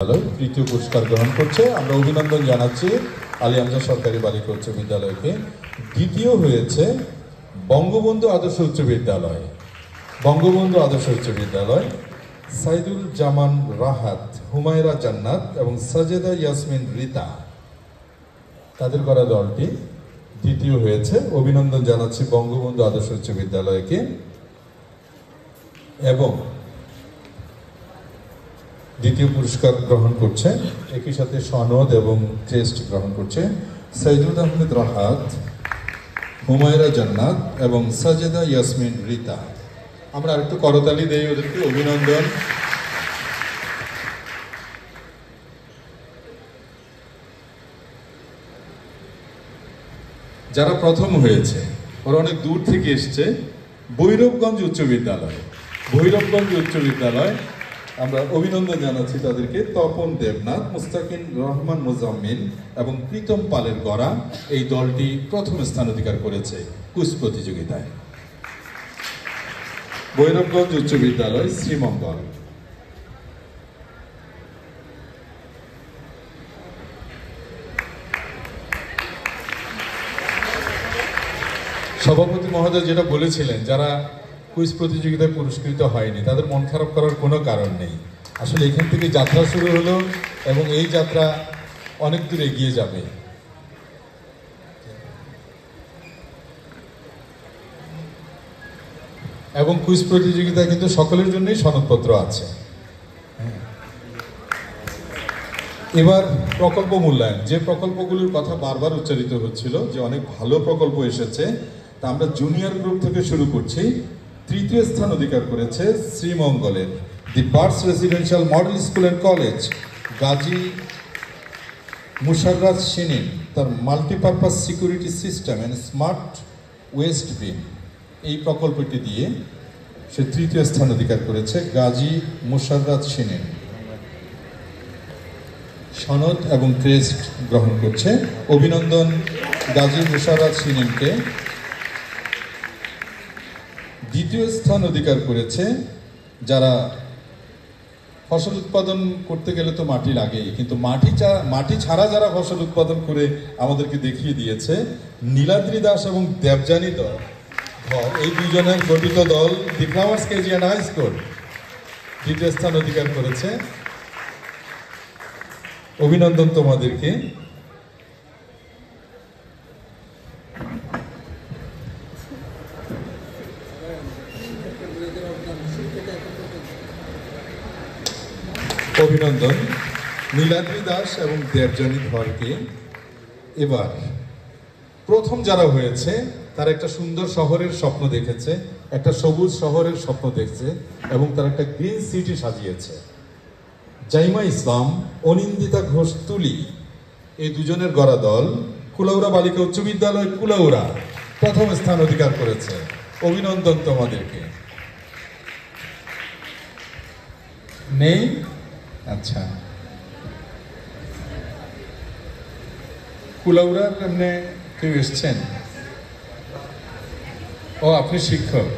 তৃতীয় পুরস্কার গ্রহণ করছে। আমরা অভিনন্দন জানাচ্ছি আলী হামজা সরকারি বালিকা উচ্চ বিদ্যালয়কে। দ্বিতীয় হয়েছে বঙ্গবন্ধু আদর্শ উচ্চ বিদ্যালয়। বঙ্গবন্ধু আদর্শ উচ্চ বিদ্যালয় সাইদুল জামান রাহাত, হুমায়রা জান্নাত এবং সাজেদা ইয়াসমিন রিতা, তাদের করা দলটি দ্বিতীয় হয়েছে। অভিনন্দন জানাচ্ছি বঙ্গবন্ধু আদর্শ উচ্চ বিদ্যালয়কে। এবং দ্বিতীয় পুরস্কার গ্রহণ করছে, একই সাথে সনদ এবং টেস্ট গ্রহণ করছে সাইদুল আহমেদ রাহাত, হুমায়রা জান্নাত এবং সাজেদা ইয়াসমিন রিতা। আমরা আরেকটু করতালি দেই ওদেরকে, অভিনন্দন। যারা প্রথম হয়েছে ওরা অনেক দূর থেকে এসছে, ভৈরবগঞ্জ উচ্চ বিদ্যালয়। ভৈরবগঞ্জ উচ্চ বিদ্যালয়, আমরা অভিনন্দন জানাচ্ছি তাদেরকে। তপন দেবনাথ, মুস্তাকিন রহমান মুজাম্মিল এবং প্রীতম পালের গড়া এই দলটি প্রথম স্থান অধিকার করেছে কুইজ প্রতিযোগিতায়। ভৈরবগঞ্জ উচ্চ বিদ্যালয়, শ্রীমঙ্গল। সভাপতি মহোদয় যেটা বলেছিলেন, যারা কুইজ প্রতিযোগিতায় পুরস্কৃত হয়নি তাদের মন খারাপ করার কোনো কারণ নেই। আসলে এখান থেকে যাত্রা শুরু হলো এবং এই যাত্রা অনেক দূর এগিয়ে যাবে। এবং কুইজ প্রতিযোগিতায় কিন্তু সকলের জন্যই সনদপত্র আছে। এবার প্রকল্প মূল্যায়ন, যে প্রকল্পগুলির কথা বারবার উচ্চারিত হচ্ছিল যে অনেক ভালো প্রকল্প এসেছে, তা আমরা জুনিয়র গ্রুপ থেকে শুরু করছি। তৃতীয় স্থান অধিকার করেছে শ্রীমঙ্গলের the Birds residential model school and college. Gazi Musharrat Shinin তার multipurpose security system and smart waste bin এই প্রকল্পটি দিয়ে সে তৃতীয় স্থান অধিকার করেছে। গাজী মুশাররাত শিনিন সনদ এবং ক্রেস্ট গ্রহণ করছে। অভিনন্দন গাজী মুশাররাত শিনিনকে। দ্বিতীয় স্থান অধিকার করেছে, যারা ফসল উৎপাদন করতে গেলে তো মাটি লাগেই, কিন্তু মাটি ছাড়া যারা ফসল উৎপাদন করে আমাদেরকে দেখিয়ে দিয়েছে, নীলাদ্রি দাস এবং দেবযানী দল, এই দুজনের গঠিত দল the Flowers KG and high school দ্বিতীয় স্থান অধিকার করেছে। অভিনন্দন তোমাদেরকে। অভিনন্দন নীলাদ্রি দাস এবং দেবযানী ধরকে। এবার প্রথম যারা হয়েছে তারা একটা সুন্দর শহরের স্বপ্ন দেখেছে, একটা সবুজ শহরের স্বপ্ন দেখছে এবং তারা একটা গ্রিন সিটি সাজিয়েছে। জাইমা ইসলাম, অনিন্দিতা ঘোষ তুলি, এই দুজনের গড়া দল কুলাউড়া বালিকা উচ্চ বিদ্যালয় কুলাউড়া প্রথম স্থান অধিকার করেছে। অভিনন্দন তোমাদেরকে। নেই? আচ্ছা, কুলাউড়ার এমনি কেউ এসছেন? ও, আপনি শিক্ষক।